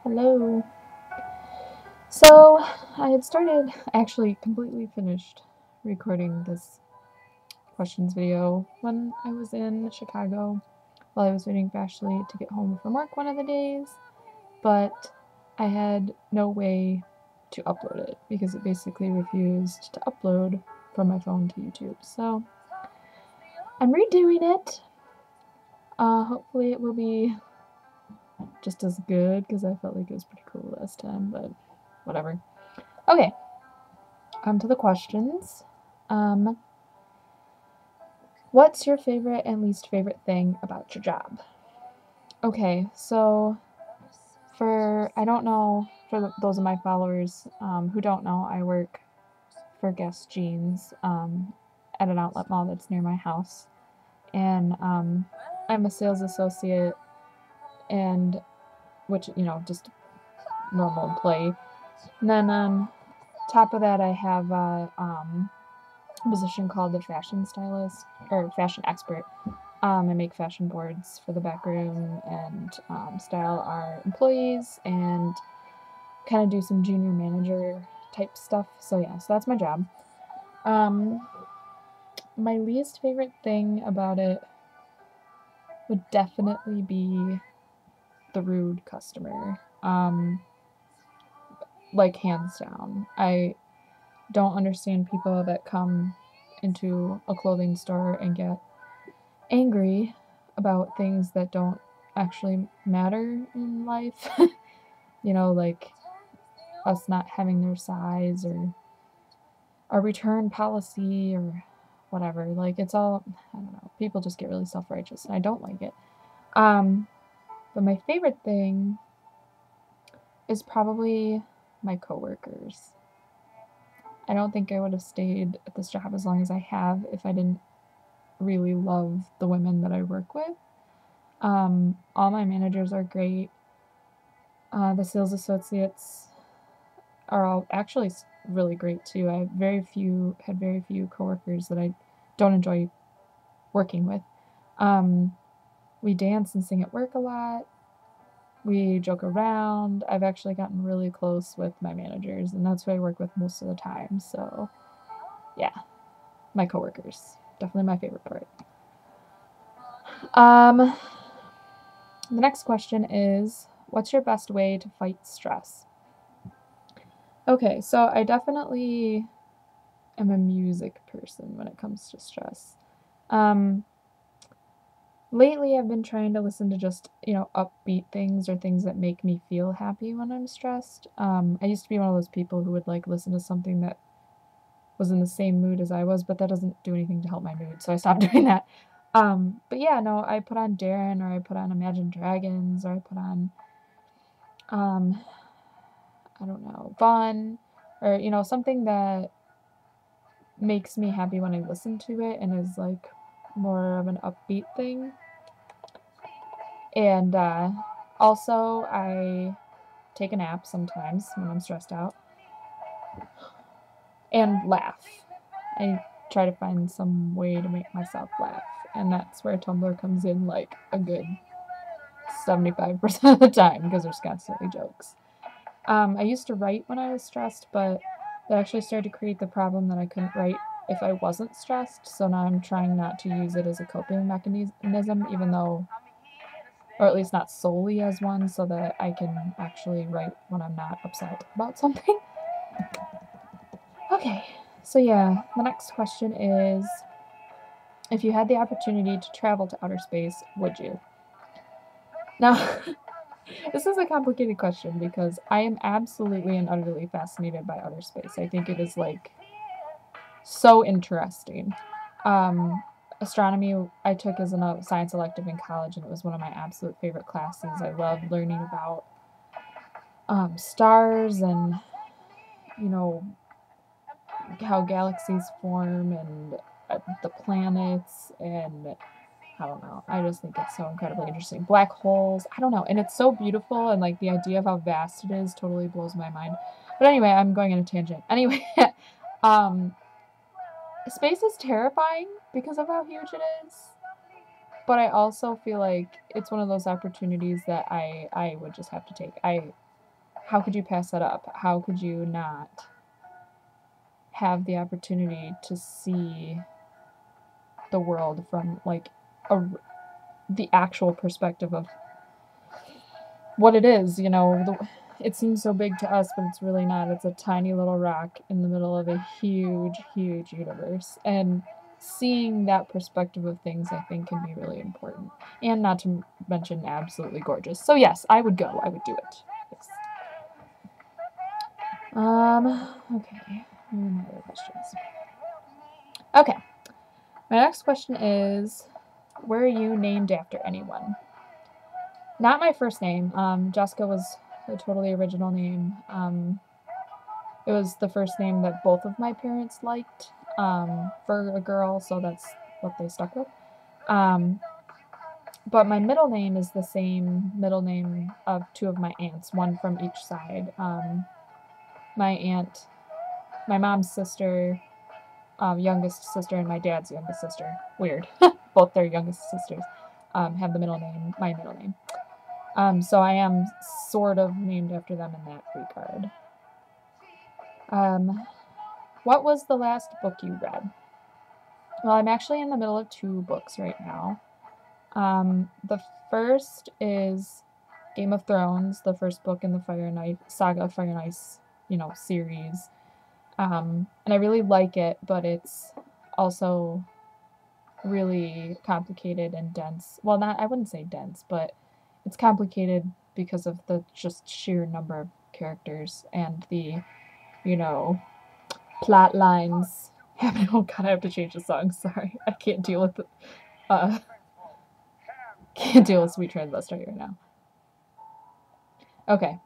Hello. So, I had started, actually completely finished recording this questions video when I was in Chicago while I was waiting for Ashley to get home from work one of the days, but I had no way to upload it because it basically refused to upload from my phone to YouTube. So, I'm redoing it. Hopefully it will be just as good because I felt like it was pretty cool last time, but whatever. Okay. On to the questions. Um, what's your favorite and least favorite thing about your job? Okay, so I don't know, for those of my followers who don't know, I work for Guess Jeans at an outlet mall that's near my house. And I'm a sales associate, and which, just normal employee. And then top of that, I have position called the fashion stylist or fashion expert. I make fashion boards for the back room and style our employees and kind of do some junior manager type stuff. So yeah, so that's my job. Um, my least favorite thing about it would definitely be the rude customer. Like hands down. I don't understand people that come into a clothing store and get angry about things that don't actually matter in life. Like us not having their size or our return policy or whatever. Like it's all, I don't know, people just get really self-righteous and I don't like it. But my favorite thing is probably my coworkers. I don't think I would have stayed at this job as long as I have if I didn't really love the women that I work with. All my managers are great. The sales associates are all actually really great too. I had very few coworkers that I don't enjoy working with. Um, we dance and sing at work a lot. We joke around. I've actually gotten really close with my managers, and that's who I work with most of the time. So, yeah, my coworkers definitely my favorite part. Um, the next question is, what's your best way to fight stress? Okay, so I definitely am a music person when it comes to stress. Um, lately, I've been trying to listen to just, upbeat things or things that make me feel happy when I'm stressed. I used to be one of those people who would like listen to something that was in the same mood as I was, but that doesn't do anything to help my mood, so I stopped doing that. But yeah, no, I put on Darren or I put on Imagine Dragons or I put on, um, I don't know, Fun or, something that makes me happy when I listen to it and is like more of an upbeat thing. And also, I take a nap sometimes when I'm stressed out and laugh. I try to find some way to make myself laugh, and that's where Tumblr comes in like a good 75% of the time because there's constantly jokes. I used to write when I was stressed, but that actually started to create the problem that I couldn't write if I wasn't stressed. So now I'm trying not to use it as a coping mechanism, even though, or at least not solely as one, so that I can actually write when I'm not upset about something. Okay, so yeah, the next question is, if you had the opportunity to travel to outer space, would you? Now, this is a complicated question because I am absolutely and utterly fascinated by outer space. I think it is like so interesting. Um, Astronomy I took as a science elective in college, and it was one of my absolute favorite classes. I love learning about stars and you know how galaxies form and the planets and I don't know. I just think it's so incredibly interesting. Black holes, I don't know. And it's so beautiful and like the idea of how vast it is totally blows my mind. But anyway, I'm going on a tangent. Anyway, um space is terrifying because of how huge it is. But I also feel like it's one of those opportunities that I would just have to take. how could you pass that up? How could you not have the opportunity to see the world from like the actual perspective of what it is, you know? It seems so big to us, but it's really not. It's a tiny little rock in the middle of a huge, huge universe. And seeing that perspective of things, I think, can be really important. And not to mention absolutely gorgeous. So yes, I would go. I would do it. Yes. Okay. What are my other questions? Okay. My next question is, were you named after anyone? Not my first name. Jessica was a totally original name. It was the first name that both of my parents liked for a girl, so that's what they stuck with. But my middle name is the same middle name of two of my aunts, one from each side. My aunt, my mom's sister, youngest sister, and my dad's youngest sister. Weird. Both their youngest sisters have the middle name, my middle name. So I am sort of named after them in that regard. What was the last book you read? Well, I'm actually in the middle of 2 books right now. The first is Game of Thrones, the first book in the Fire and Ice saga, Fire and Ice, series. And I really like it, but it's also really complicated and dense. Well, I wouldn't say dense, but it's complicated because of the just sheer number of characters and the, plot lines happening. Oh god, I have to change the song. Sorry, I can't deal with can't deal with Sweet Transvestite right now. Okay.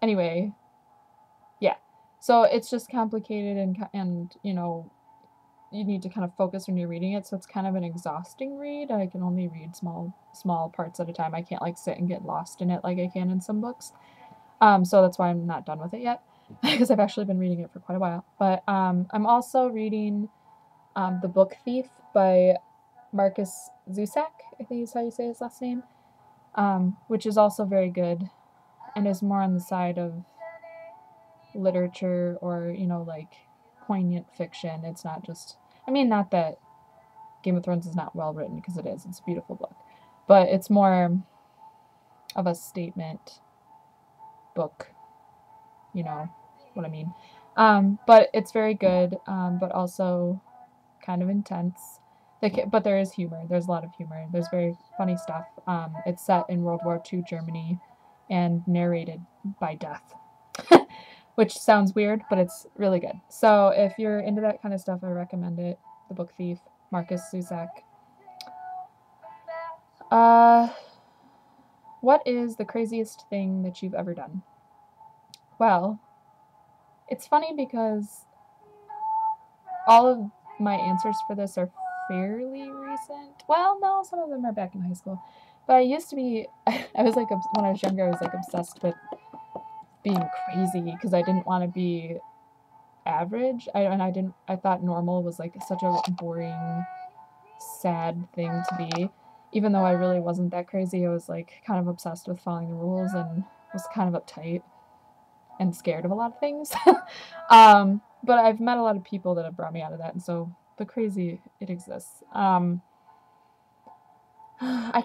Anyway, yeah. So it's just complicated and you need to kind of focus when you're reading it. So it's kind of an exhausting read. I can only read small parts at a time. I can't like sit and get lost in it like I can in some books. So that's why I'm not done with it yet, because I've actually been reading it for quite a while. But I'm also reading The Book Thief by Markus Zusak, I think is how you say his last name, which is also very good and is more on the side of literature or, like poignant fiction. It's not just, not that Game of Thrones is not well written, because it is. It's a beautiful book. But it's more of a statement book, you know what I mean. But it's very good, but also kind of intense. But there is humor. There's a lot of humor. There's very funny stuff. It's set in World War II Germany and narrated by death, which sounds weird, but it's really good. So if you're into that kind of stuff, I recommend it. The Book Thief, Markus Zusak. What is the craziest thing that you've ever done? Well, it's funny because all of my answers for this are fairly recent. Well, no, some of them are back in high school. But I used to be, I was like, when I was younger, I was like obsessed with being crazy because I didn't want to be average. I thought normal was like such a boring, sad thing to be. Even though I really wasn't that crazy, I was like kind of obsessed with following the rules and was kind of uptight and scared of a lot of things. But I've met a lot of people that have brought me out of that, and so the crazy, it exists. I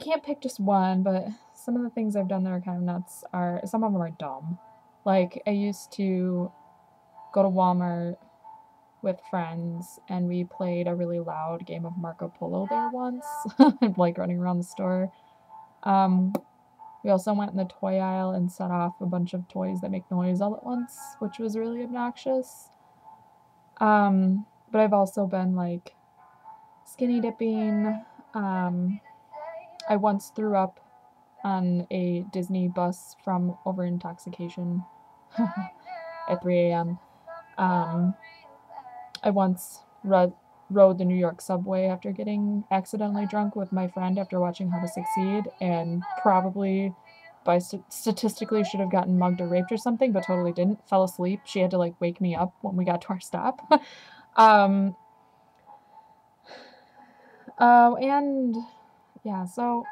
can't pick just one, but some of the things I've done that are kind of nuts some of them are dumb. Like, I used to go to Walmart with friends, and we played a really loud game of Marco Polo there once, like running around the store. We also went in the toy aisle and set off a bunch of toys that make noise all at once, which was really obnoxious. But I've also been like skinny dipping. I once threw up on a Disney bus from over intoxication at 3 a.m. I once rode the New York subway after getting accidentally drunk with my friend after watching How to Succeed, and probably statistically should have gotten mugged or raped or something, but totally didn't. Fell asleep. She had to like wake me up when we got to our stop. And yeah, so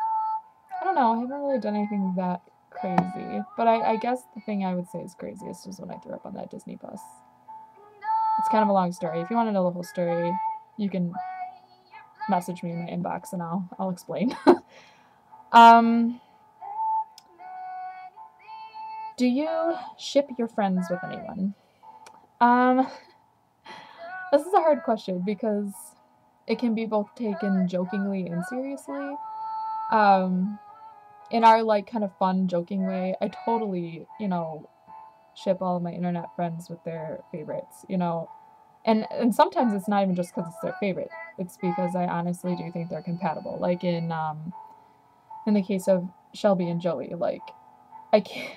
I don't know. I haven't really done anything that crazy. But I guess the thing I would say is craziest is when I threw up on that Disney bus. It's kind of a long story. If you want to know the whole story, you can message me in my inbox and I'll explain. Do you ship your friends with anyone? This is a hard question because it can be both taken jokingly and seriously. In our like kind of fun joking way, I totally, ship all of my internet friends with their favorites, and sometimes it's not even just because it's their favorite. It's because I honestly do think they're compatible. Like in the case of Shelby and Joey, like I can't.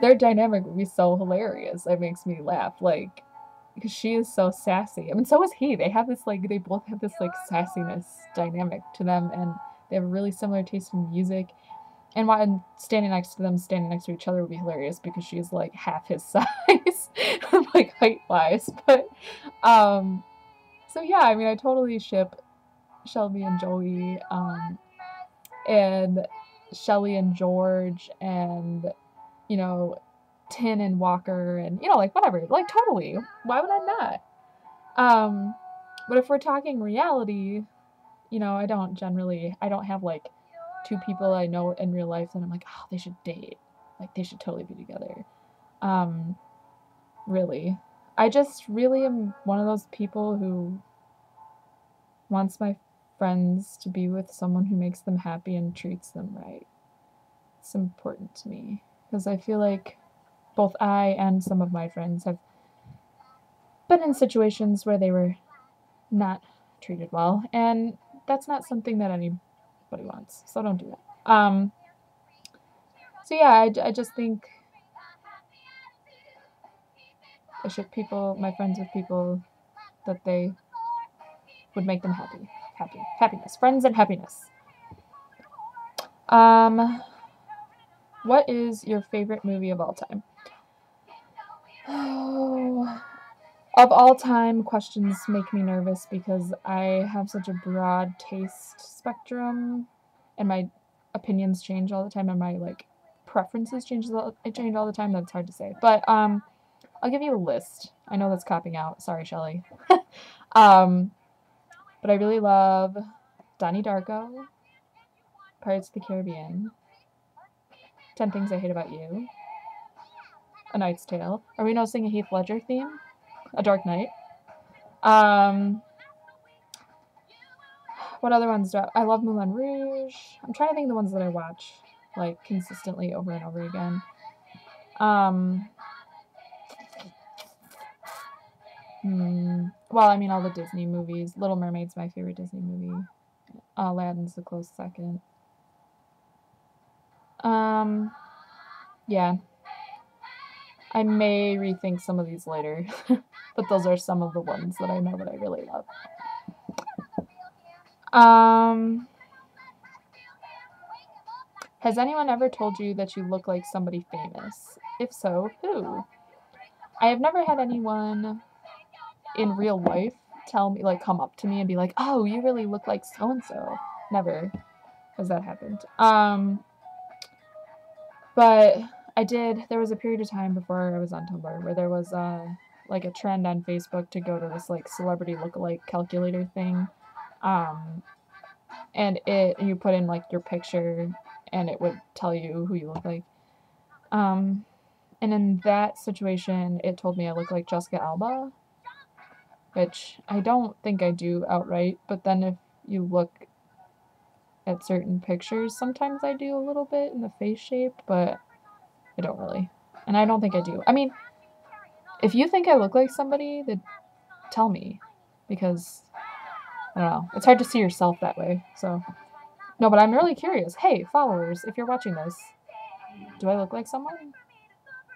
Their dynamic would be so hilarious. It makes me laugh, like because she is so sassy. I mean, so is he. They both have this like sassiness dynamic to them, and they have a really similar taste in music. And while standing next to each other would be hilarious because she's like half his size, like height wise. But so yeah, I mean, I totally ship Shelby and Joey, and Shelly and George, and Tin and Walker, and like whatever, like totally. Why would I not? But if we're talking reality, I don't have like two people I know in real life that I'm like, oh, they should date. Like they should totally be together. Really. I just really am one of those people who wants my friends to be with someone who makes them happy and treats them right. It's important to me because I feel like both I and some of my friends have been in situations where they were not treated well, and that's not something that anybody wants, so don't do that. So yeah, I just think I ship my friends with people that they would make them happiness, friends and happiness. What is your favorite movie of all time? Oh, of all time, questions make me nervous because I have such a broad taste spectrum, and my opinions change all the time, and my like preferences change all the time. That's hard to say, but I'll give you a list. I know that's copping out. Sorry, Shelly. But I really love Donnie Darko, Pirates of the Caribbean, 10 Things I Hate About You, A Knight's Tale. Are we noticing a Heath Ledger theme? A Dark Knight. What other ones do I love? Moulin Rouge. I'm trying to think of the ones that I watch like consistently over and over again. Well, I mean all the Disney movies. Little Mermaid's my favorite Disney movie. Aladdin's a close second. Yeah. I may rethink some of these later, but those are some of the ones that I know that I really love. Has anyone ever told you that you look like somebody famous? If so, who? I have never had anyone in real life tell me, like, come up to me and be like, oh, you really look like so-and-so. Never has that happened. But there was a period of time before I was on Tumblr where there was like a trend on Facebook to go to this like celebrity lookalike calculator thing. And you put in like your picture and it would tell you who you look like. And in that situation, it told me I look like Jessica Alba, which I don't think I do outright, but then if you look at certain pictures, sometimes I do a little bit in the face shape, but I don't really. And I don't think I do. I mean, if you think I look like somebody, then tell me, because I don't know. It's hard to see yourself that way. So, no, but I'm really curious. Hey, followers, if you're watching this, do I look like someone?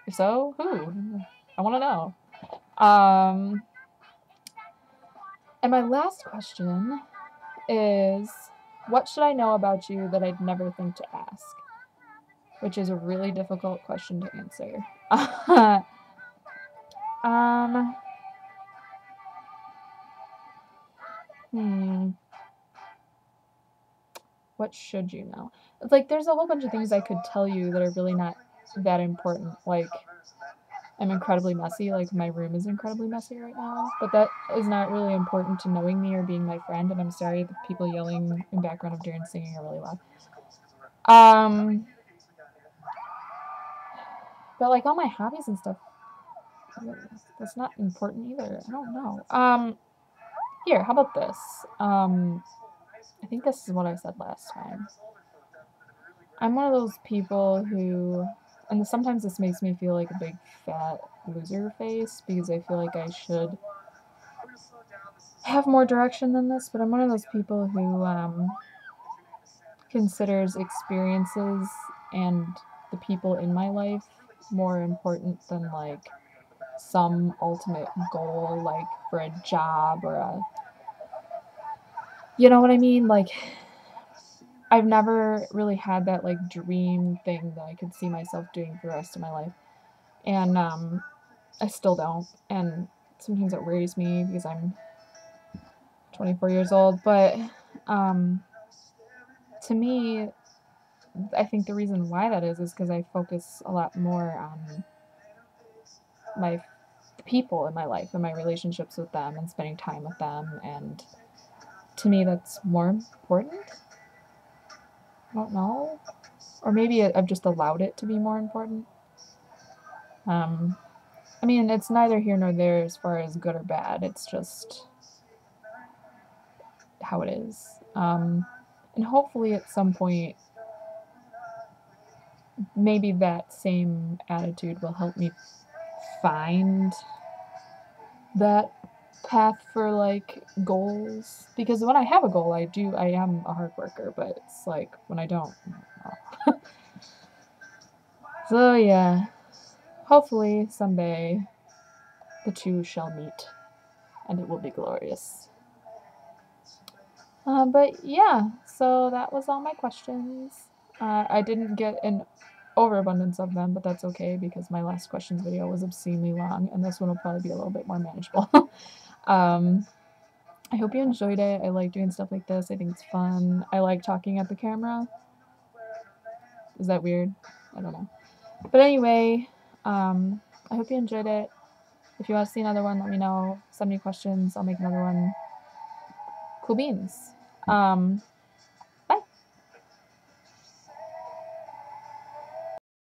If so, who? I want to know. And my last question is, what should I know about you that I'd never think to ask? Which is a really difficult question to answer. What should you know? It's like there's a whole bunch of things I could tell you that are really not that important. Like I'm incredibly messy, like my room is incredibly messy right now, but that is not really important to knowing me or being my friend, and I'm sorry the people yelling in background of Darren singing are really loud. But like all my hobbies and stuff, that's not important either. I don't know. Here, how about this? I think this is what I said last time. I'm one of those people who, and sometimes this makes me feel like a big fat loser face because I feel like I should have more direction than this, but I'm one of those people who considers experiences and the people in my life more important than like some ultimate goal, like for a job or a, you know what I mean? Like I've never really had that like dream thing that I could see myself doing for the rest of my life. And I still don't. And sometimes it worries me because I'm 24 years old. But to me, I think the reason why that is because I focus a lot more on my people in my life and my relationships with them and spending time with them. And to me, that's more important. I don't know. Or maybe I've just allowed it to be more important. I mean, it's neither here nor there as far as good or bad. It's just how it is. And hopefully at some point, maybe that same attitude will help me find that path for like goals. Because when I have a goal, I am a hard worker, but it's like when I don't. So yeah, hopefully someday the two shall meet and it will be glorious. But yeah, so that was all my questions. I didn't get an overabundance of them, but that's okay because my last questions video was obscenely long, and this one will probably be a little bit more manageable. I hope you enjoyed it. I like doing stuff like this. I think it's fun. I like talking at the camera. Is that weird? I don't know. But anyway, I hope you enjoyed it. If you want to see another one, let me know. Send me questions. I'll make another one. Cool beans.